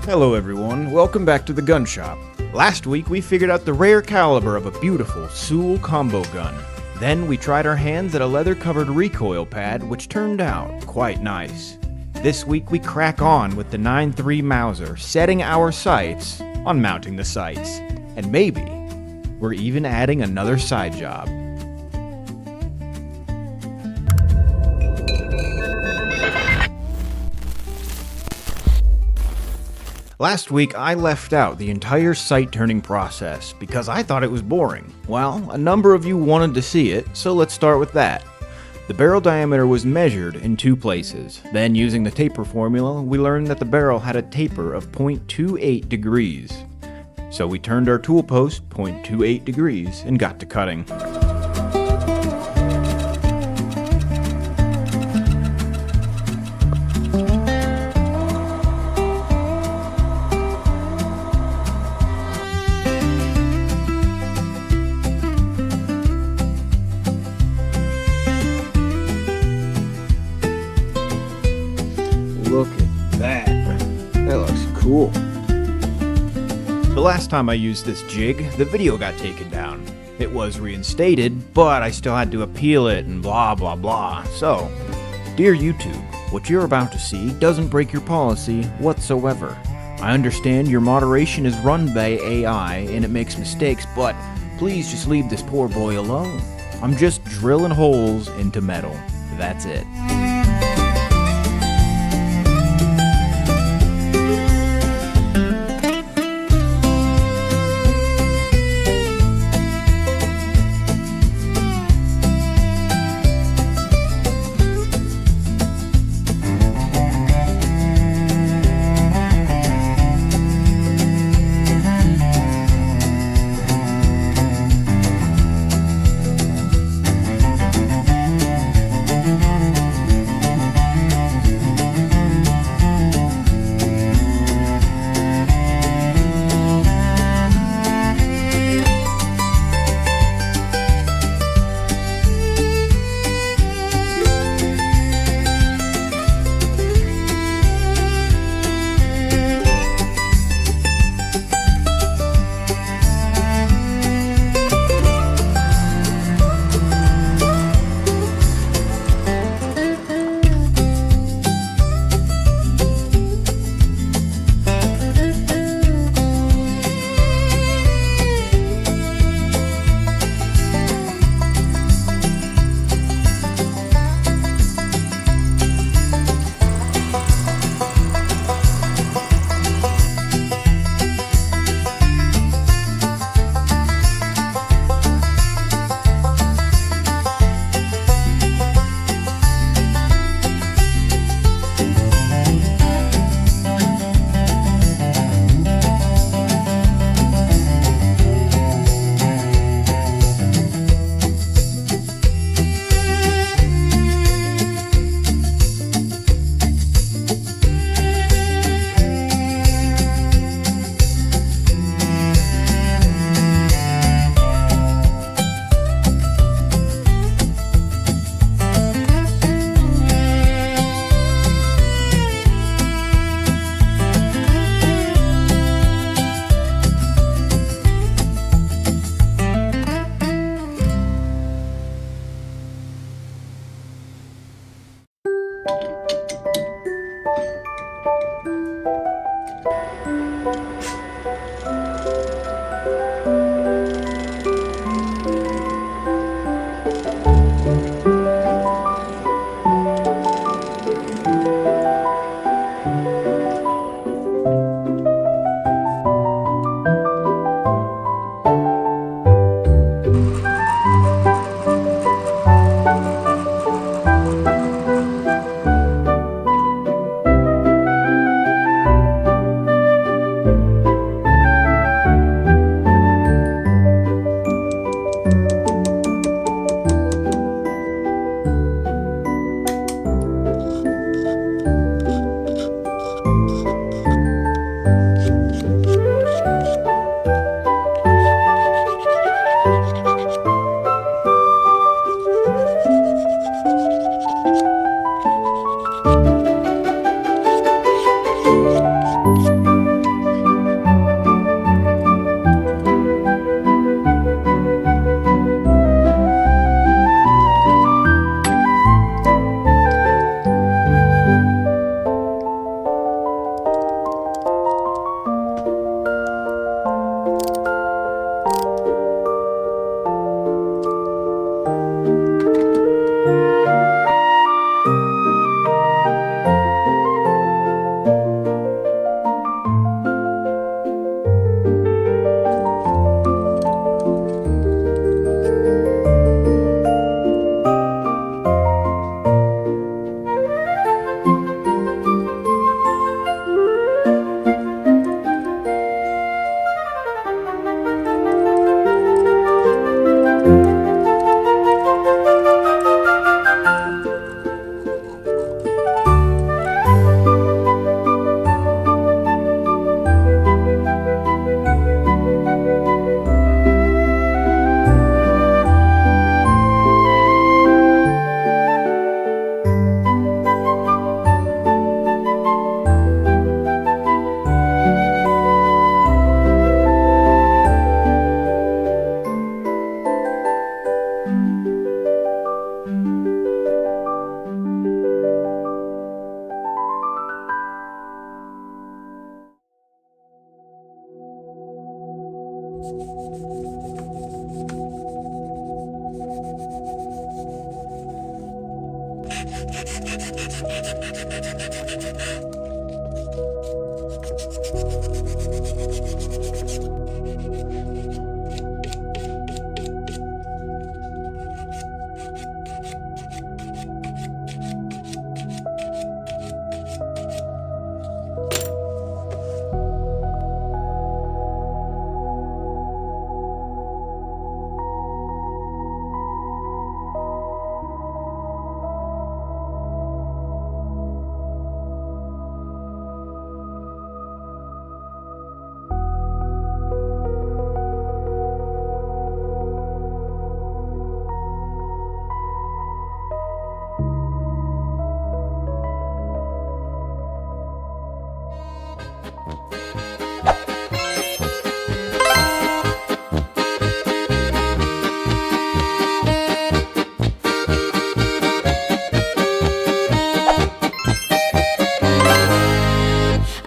Hello everyone, welcome back to the gun shop. Last week we figured out the rare caliber of a beautiful Sewell combo gun. Then we tried our hands at a leather-covered recoil pad, which turned out quite nice. This week we crack on with the 9.3 Mauser, setting our sights on mounting the sights. And maybe we're even adding another side job. Last week, I left out the entire sight turning process because I thought it was boring. Well, a number of you wanted to see it, so let's start with that. The barrel diameter was measured in two places. Then, using the taper formula, we learned that the barrel had a taper of 0.28 degrees. So we turned our tool post 0.28 degrees and got to cutting. Look at that. That looks cool. The last time I used this jig, the video got taken down. It was reinstated, but I still had to appeal it and blah blah blah. So, dear YouTube, what you're about to see doesn't break your policy whatsoever. I understand your moderation is run by AI and it makes mistakes, but please just leave this poor boy alone. I'm just drilling holes into metal. That's it.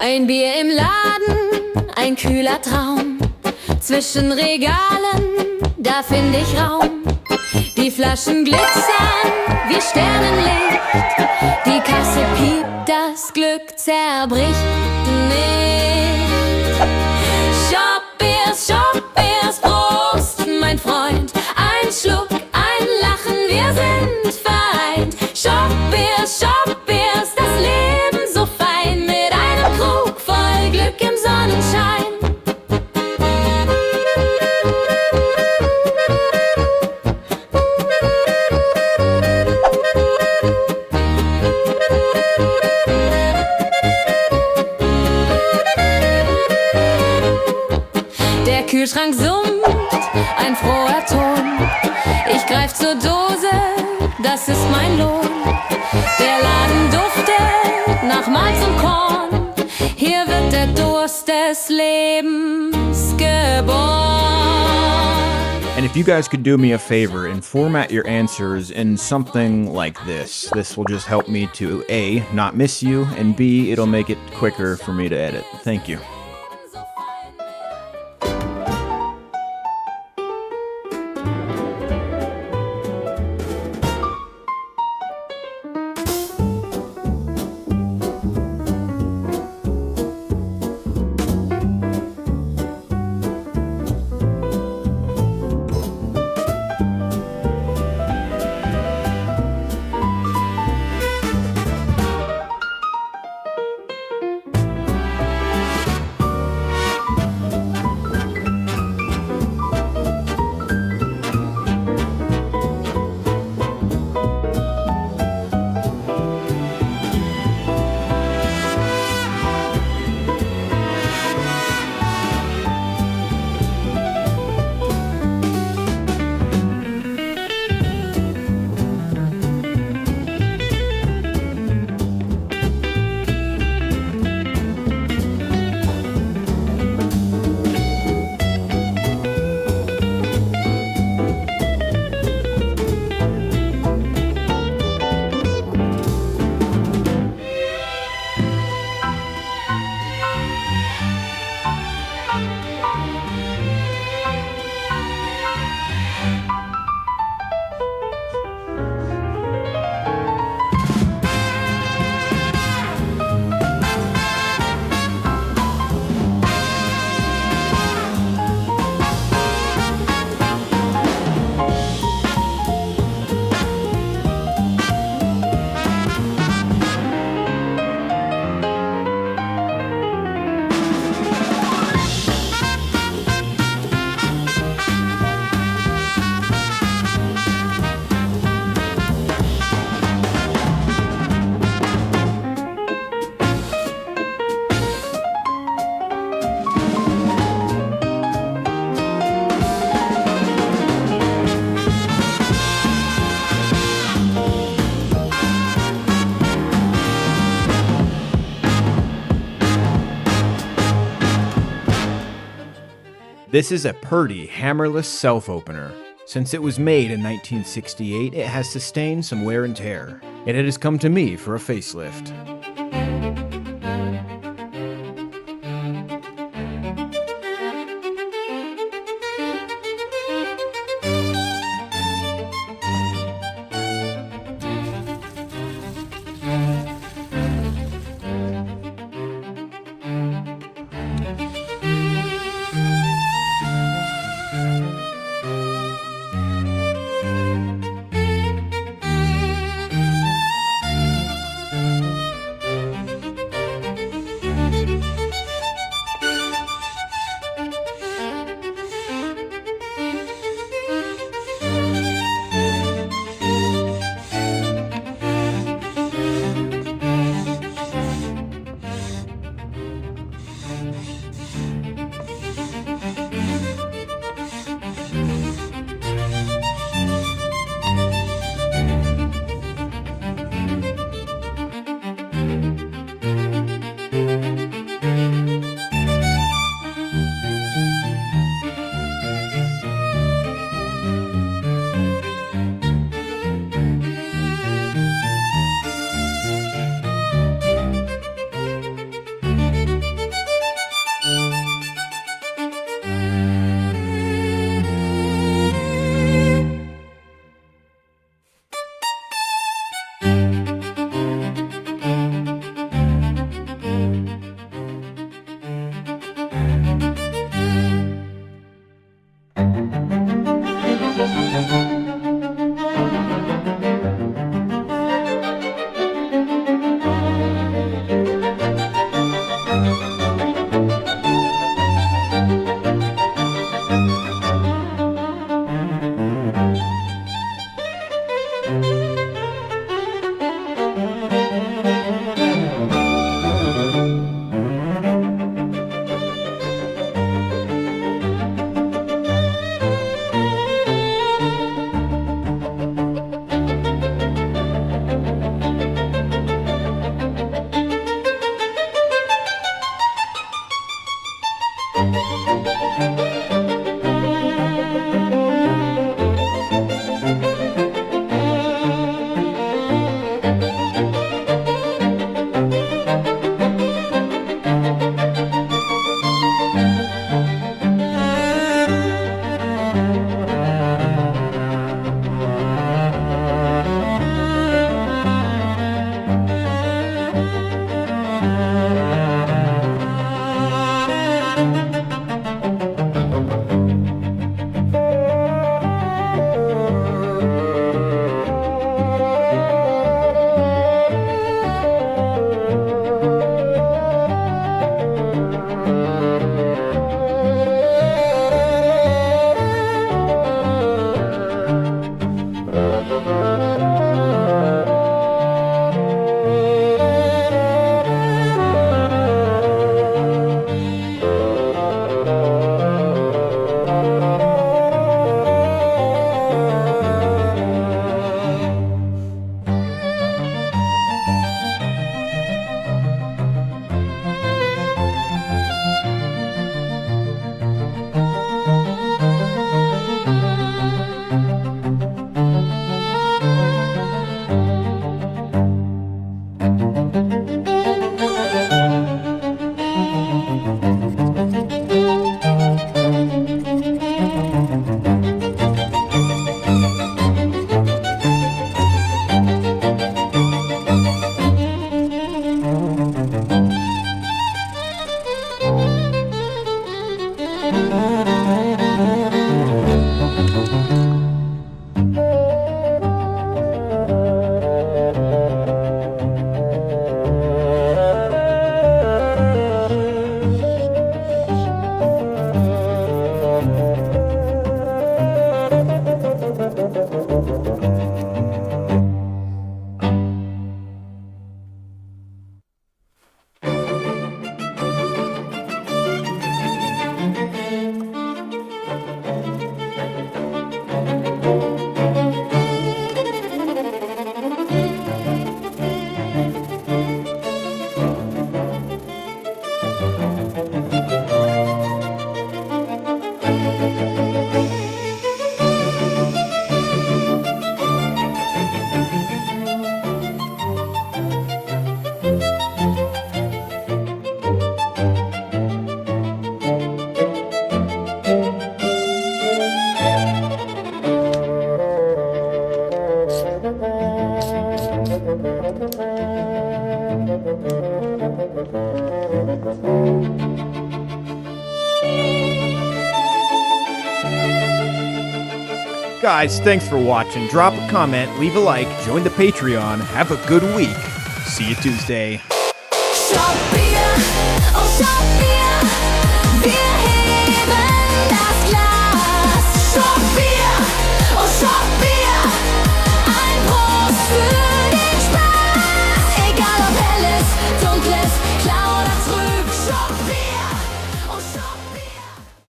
Ein Bier im Laden, ein kühler Traum. Zwischen Regalen, da find ich Raum. Die Flaschen glitzern wie Sternenlicht. Die Kasse piept, das Glück zerbricht nicht. Shop Beers, Prost, mein Freund. Ein Schluck, ein Lachen, wir sind vereint. Shop Beers, das Leben so fein. Mit einem Krug voll Glück im Sonnenschein. Der Kühlschrank summt, ein froher Ton. Ich greif zur Dose, das ist mein Lohn. Der Laden duftet nach Malz und Korn. Hier wird der Durst des Lebens geboren. And if you guys could do me a favor and format your answers in something like this will just help me to A, not miss you, and B, it'll make it quicker for me to edit. Thank you. This is a Purdey hammerless self-opener. Since it was made in 1968, it has sustained some wear and tear, and it has come to me for a facelift. Guys, thanks for watching. Drop a comment, leave a like, join the Patreon. Have a good week. See you Tuesday. Shopping.